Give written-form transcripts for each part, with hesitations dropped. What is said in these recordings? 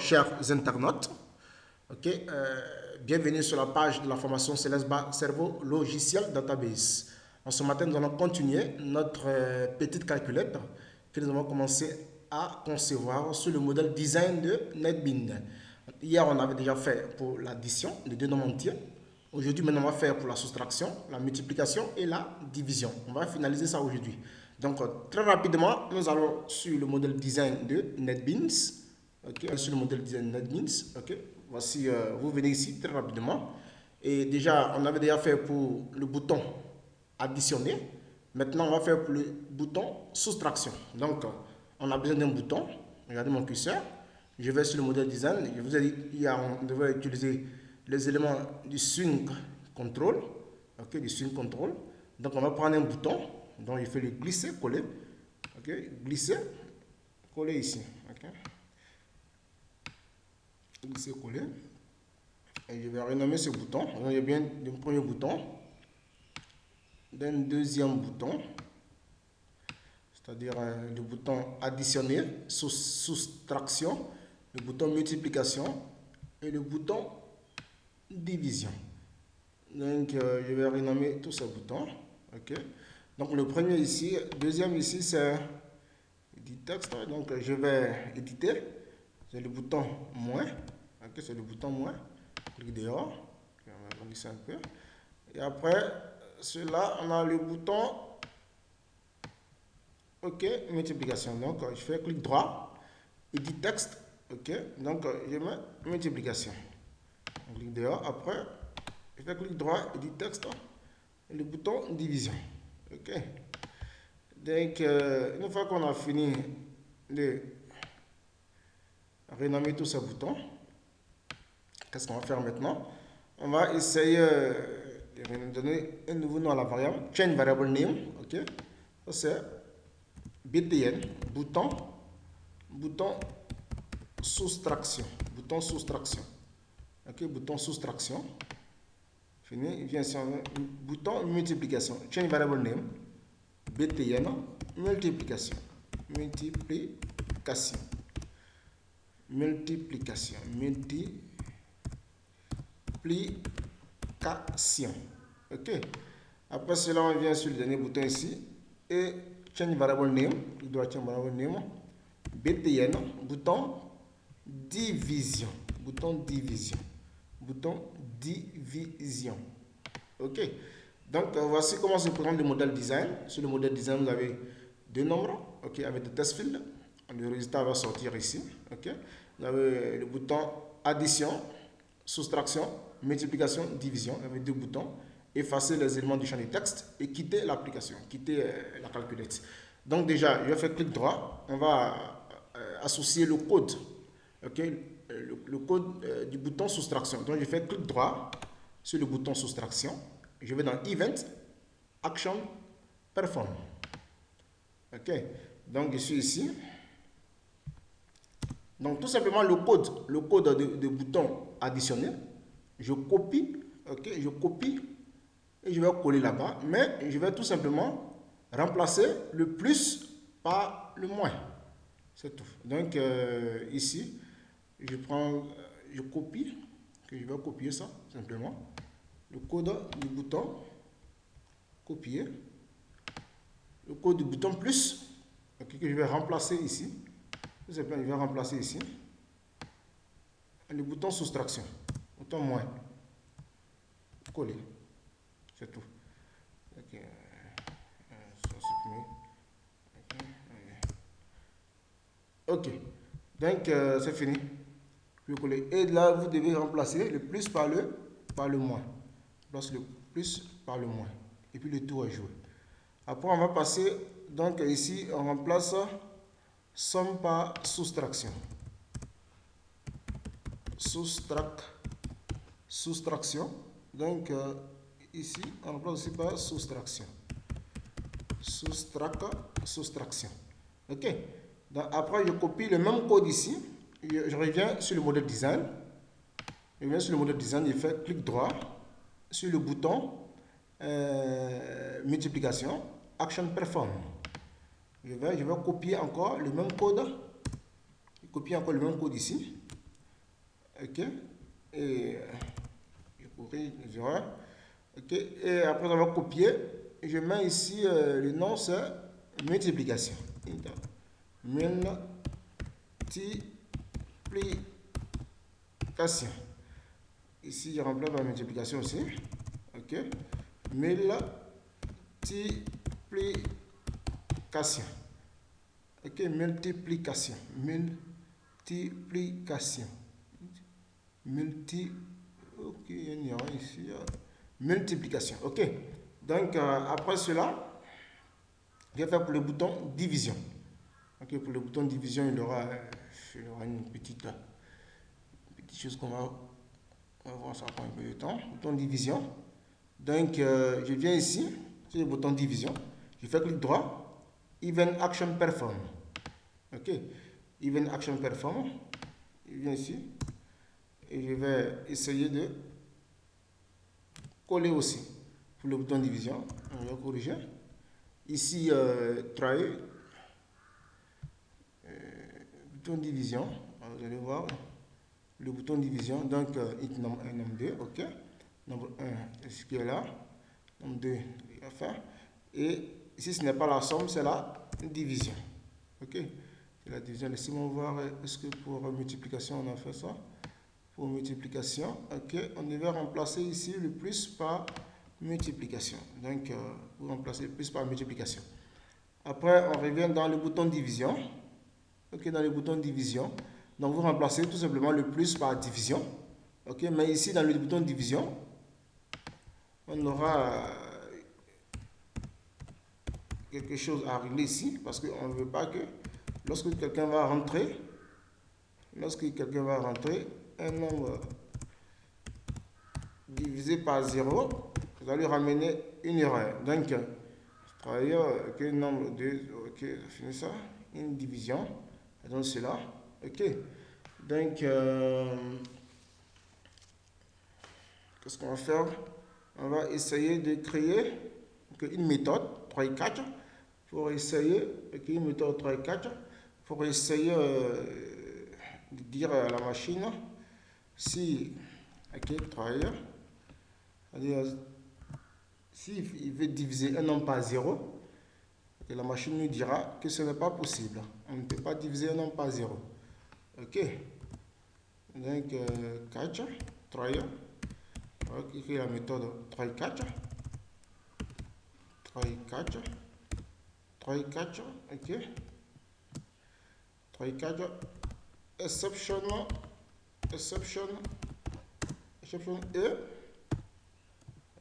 chers internautes. Ok, bienvenue sur la page de la formation Céleste Cerveau Logiciel Database. En ce matin, nous allons continuer notre petite calculette que nous avons commencé à concevoir sur le modèle design de NetBeans. Hier, on avait déjà fait pour l'addition de deux nombres entiers. Aujourd'hui, maintenant, on va faire pour la soustraction, la multiplication et la division. On va finaliser ça aujourd'hui. Donc, très rapidement, nous allons sur le modèle design de NetBeans. Ok, sur le modèle design NetBeans. Ok, voici, vous venez ici très rapidement. Et déjà, on avait déjà fait pour le bouton additionner. Maintenant, on va faire pour le bouton soustraction. Donc, on a besoin d'un bouton. Regardez mon curseur. Je vais sur le modèle design. Je vous ai dit, on devrait utiliser les éléments du swing control. Ok, du swing control. Donc, on va prendre un bouton. Donc, il fait le glisser, coller. Ok, glisser, coller ici. Ok, glisser, coller. Et je vais renommer ce bouton. Donc, il y a bien le premier bouton, d'un deuxième bouton, c'est-à-dire le bouton additionner, soustraction, le bouton multiplication et le bouton division. Donc, je vais renommer tous ces boutons. Ok. Donc, le premier ici, deuxième ici, c'est éditer texte. Donc, je vais éditer. C'est le bouton moins. Ok, c'est le bouton moins. Clic dehors. Okay, on va glisser un peu. Et après, cela, on a le bouton OK, multiplication. Donc, je fais clic droit, éditer texte. OK, donc je mets multiplication. On clique dehors. Après, je fais clic droit, éditer texte. Et le bouton division. OK. Donc, une fois qu'on a fini de renommer tous ces boutons, qu'est-ce qu'on va faire maintenant? On va essayer de donner un nouveau nom à la variable. Change variable name. OK. Ça, c'est BTN, bouton soustraction. Bouton soustraction. OK, bouton soustraction. Fini. Il vient ici, bouton multiplication. Change variable name. BTN, multiplication. Multiplication. Multiplication. Multiplication. OK. Après cela, on vient sur le dernier bouton ici. Et change variable name. Il doit change variable name. BTN. Bouton division. Bouton division. Bouton division. OK. Donc, voici comment se présente le modèle design. Sur le modèle design, vous avez deux nombres. OK. Avec des test fields. Le résultat va sortir ici. OK. Vous avez le bouton addition, soustraction, multiplication, division. Vous avez deux boutons. Effacer les éléments du champ de texte et quitter l'application, quitter la calculette. Donc déjà, je vais faire clic droit. On va associer le code, okay, le code du bouton soustraction. Donc je fais clic droit sur le bouton soustraction. Je vais dans Event, Action, Perform. Ok. Donc je suis ici. Donc tout simplement le code de bouton additionner, je copie, ok, je copie. Et je vais coller là-bas, mais je vais tout simplement remplacer le plus par le moins. C'est tout. Donc ici, je prends, je copie, que je vais copier ça simplement. Le code du bouton, copier. Le code du bouton plus, okay, que je vais remplacer ici. Tout simplement, je vais remplacer ici. Et le bouton soustraction, bouton moins, coller. C'est tout. Ok. Ok. Donc, c'est fini. Puis coller. Et là, vous devez remplacer le plus par le moins. Remplace le plus par le moins. Et puis le tour est joué. Après, on va passer. Donc, ici, on remplace somme par soustraction. Soustraction. Donc, ici, on remplace aussi par soustraction. Soustraction. OK. Donc, après, je copie le même code ici. Je reviens sur le modèle design. Je reviens sur le modèle design. Je fais clic droit sur le bouton multiplication. Action Perform. Je vais copier encore le même code. Je copie encore le même code ici. ok, et je corrige les erreurs, ok, et après avoir copié, je mets ici le nom, c'est multiplication. Multiplication. Ici, je remplace la multiplication aussi. Ok. Multiplication. Ok. Multiplication. Multiplication. Ok. Il y a ici. Multiplication. Ok. Donc, après cela, je vais faire pour le bouton division. Ok. Pour le bouton division, il y aura une petite chose qu'on va voir, ça prend un peu de temps. Bouton division. Donc, je viens ici, sur le bouton division. Je fais clic droit. Even Action Perform. Ok. Even Action Perform. Je viens ici. Et je vais essayer de coller aussi. Pour le bouton division. On va corriger. Ici, try. Bouton division. Vous allez voir. Le bouton division. Donc, nombre 1, nombre 2. Ok. Nombre 1, ce qui est là. Nombre 2, il va faire. Et ici, ce n'est pas la somme, c'est la division. Ok. C'est la division. Laissez-moi voir, est-ce que pour multiplication, on a fait ça? Pour multiplication, ok. On devait remplacer ici le plus par multiplication. Donc, vous remplacez le plus par multiplication. Après, on revient dans le bouton division. Ok, dans le bouton division. Donc, vous remplacez tout simplement le plus par division. Ok, mais ici, dans le bouton division, on aura quelque chose à régler ici, parce qu'on ne veut pas que lorsque quelqu'un va rentrer, un nombre divisé par 0, vous allez ramener une erreur. Donc, travailleur, que nombre de, ok, fini ça, une division, donc cela, ok. Donc, qu'est-ce qu'on va faire? On va essayer de créer une méthode 3 et 4 pour essayer, une méthode 3 et 4 pour essayer de dire à la machine si, ok, travailleur, s'il veut diviser un nombre par 0, et la machine nous dira que ce n'est pas possible. On ne peut pas diviser un nombre par 0. Ok. Donc, 4, travailleur. On va créer la méthode 3 et 4. 3 et 4. 3 et 4, ok. 3 et 4, exception E,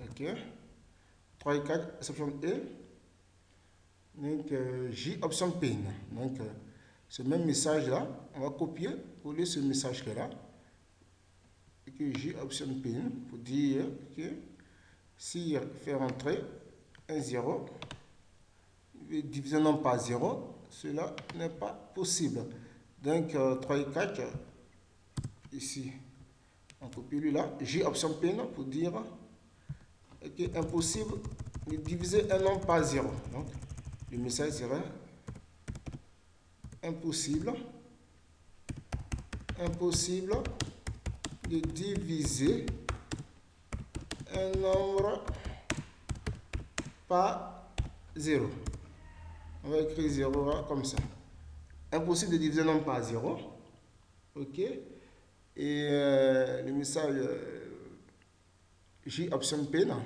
ok. 3 et 4, exception E. Donc, J, option PIN. Donc, ce même message là, on va copier, coller ce message là. Et que J, option PIN, pour dire que si fait rentrer un 0, diviser un nombre par 0, cela n'est pas possible. Donc, 3 et 4, ici, on copie lui là. J, option PIN, pour dire que impossible de diviser un nombre par 0. Donc, le message serait impossible de diviser un nombre par 0. On va écrire 0 comme ça. Impossible de diviser un nombre par 0. Ok. Et le message J option PIN.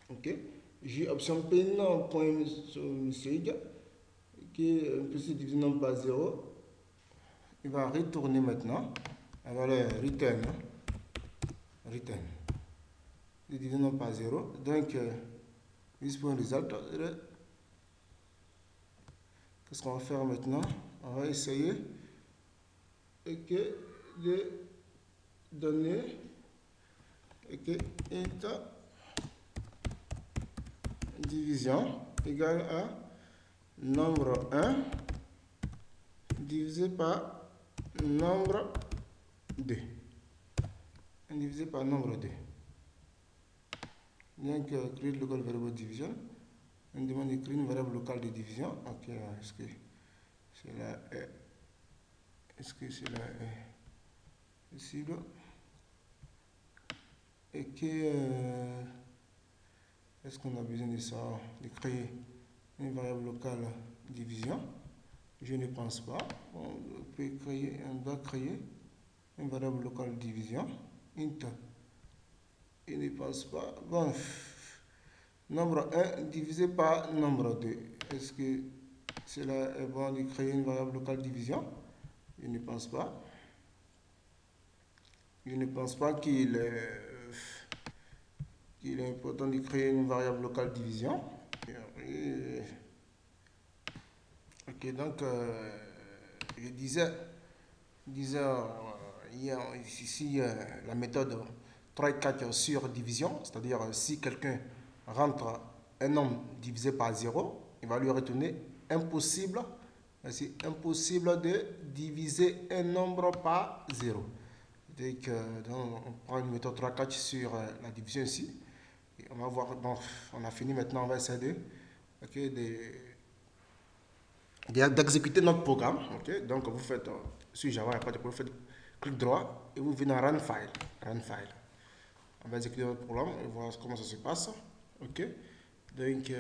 Ok. J option PIN point message qui est impossible de diviser un nombre par 0. Il va retourner maintenant. On va le return. Return. De diviser un nombre par 0. Donc, this point result. Qu'est-ce qu'on va faire maintenant? On va essayer de donner int division égale à nombre 1 divisé par nombre 2. 1 divisé par nombre 2. Donc, create local variable division. On demande de créer une variable locale de division. Ok, est-ce que cela est possible. Et que est-ce qu'on a besoin de ça, de créer une variable locale division? Je ne pense pas. On doit créer une variable locale division. Int. Je ne pense pas. Bon, nombre 1 divisé par nombre 2. Est-ce que cela est bon de créer une variable locale division? Je ne pense pas. Je ne pense pas qu'il est important de créer une variable locale division. Ok, donc je disais ici la méthode try catch sur division, c'est-à-dire si quelqu'un rentre un nombre divisé par 0, il va lui retourner impossible. C'est impossible de diviser un nombre par 0. Donc, on prend une méthode 3 catch sur la division ici. Et on va voir, bon, on a fini maintenant, on va essayer d'exécuter notre programme. Okay? Donc, vous faites sur Java, vous faites clic droit et vous venez en Run File. Run File. On va exécuter notre programme et voir comment ça se passe. Ok. Donc,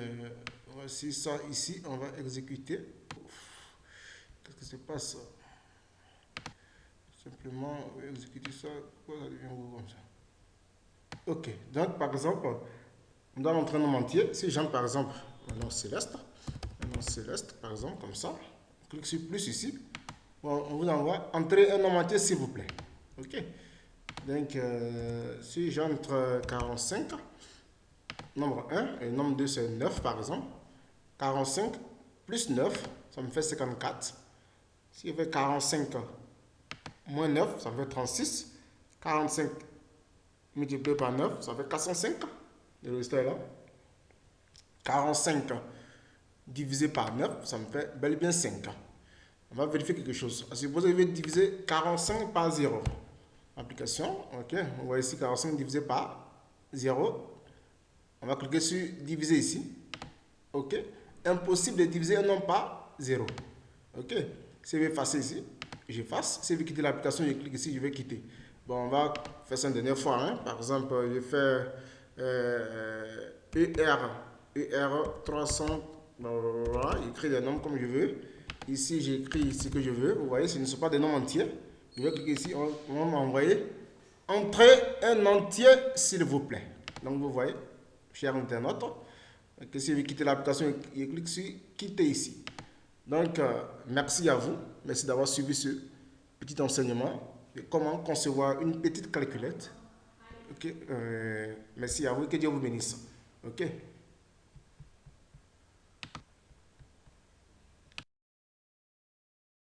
voici ça ici. On va exécuter. Qu'est-ce qui se passe? Simplement exécuter ça. Pourquoi ça devient gros comme ça? Ok. Donc, par exemple, on doit montrer un nom entier. Si j'entre par exemple un nom céleste, par exemple, comme ça, on clique sur plus ici. Bon, on vous envoie entrer un nom entier, s'il vous plaît. Ok. Donc, si j'entre 45, nombre 1 et nombre 2 c'est 9 par exemple. 45 plus 9, ça me fait 54. Si je fais 45 moins 9, ça me fait 36. 45 multiplié par 9, ça fait 405. Le résultat est là. 45 divisé par 9, ça me fait bel et bien 5. On va vérifier quelque chose. Supposez que je vais diviser 45 par 0. Application, ok. On voit ici 45 divisé par 0. On va cliquer sur diviser ici. Ok. Impossible de diviser un nombre par 0. Ok. Si je vais effacer ici, j'efface. Si je veux quitter l'application, je clique ici, je vais quitter. Bon, on va faire ça une dernière fois. Hein. Par exemple, je fais ER 300. Voilà, j'écris des nombres comme je veux. Ici, j'écris ce que je veux. Vous voyez, ce ne sont pas des nombres entiers. Je vais cliquer ici, on va m'envoyer. Entrez un entier, s'il vous plaît. Donc, vous voyez, cher internaute, que si je veux quitter l'application, je clique sur quitter ici. Donc, merci à vous. Merci d'avoir suivi ce petit enseignement de comment concevoir une petite calculette. Ok, merci à vous. Que Dieu vous bénisse. Ok.